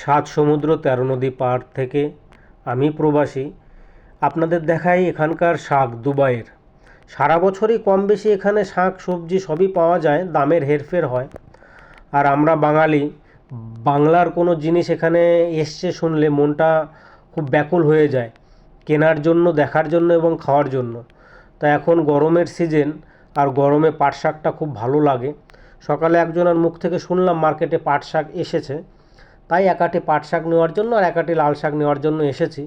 সাত সমুদ্র ১৩ নদী পার থেকে আমি প্রবাসী আপনাদের দেখাই এখানকার শাক দুবাইয়ের। সারা বছরই কম বেশি এখানে শাক সবজি সবই পাওয়া যায়, দামের হেরফের হয়। আর আমরা বাঙালি, বাংলার কোনো জিনিস এখানে এসছে শুনলে মনটা খুব ব্যাকুল হয়ে যায়, কেনার জন্য, দেখার জন্য এবং খাওয়ার জন্য। তা এখন গরমের সিজন, আর গরমে পাট শাকটা খুব ভালো লাগে। সকালে একজনের মুখ থেকে শুনলাম মার্কেটে পাট শাক এসেছে, তাই এক আঁটি পাট শাক নেওয়ার জন্য আর এক আঁটি লাল শাক নেওয়ার জন্য এসেছি।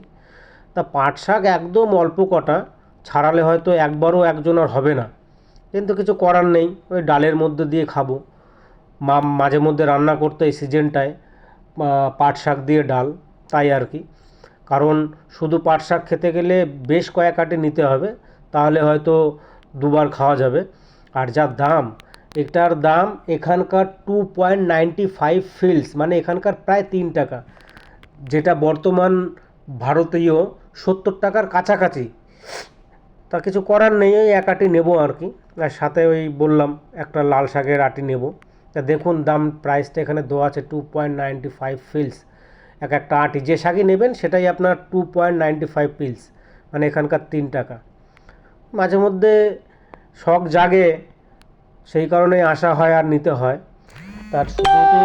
তা পাট শাক একদম অল্প কটা, ছাড়ালে হয়তো একবারও একজনের হবে না, কিন্তু কিছু করার নেই, ওই ডালের মধ্যে দিয়ে খাবো। মাঝে মধ্যে রান্না করতে এই সিজনটায় পাট শাক দিয়ে ডাল, তাই আর কি। কারণ শুধু পাট শাক খেতে গেলে বেশ কয়েক আঁটি নিতে হবে, তাহলে হয়তো দুবার খাওয়া যাবে। আর যা দাম, এটার দাম এখানকার 2.95 ফিলস, মানে এখানকার প্রায় 3 টাকা, যেটা বর্তমান ভারতীয় 70 টাকার কাছাকাছি। তা কিছু করার নেই, ওই এক আঁটি নেবো আর কি। আর সাথে ওই বললাম একটা লাল শাকের আঁটি নেব। তা দেখুন দাম, প্রাইসটা এখানে দেওয়া আছে 2.95 ফিলস এক একটা আঁটি। যে শাকই নেবেন সেটাই আপনার 2.95 পিলস, মানে এখানকার 3 টাকা। মাঝে মধ্যে শখ জাগে, সেই কারণেই আসা হয় আর নিতে হয়। তার শুধু তো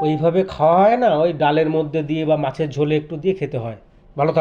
ওইভাবে খাওয়া হয় না, ওই ডালের মধ্যে দিয়ে বা মাছের ঝোলে একটু দিয়ে খেতে হয়। ভালো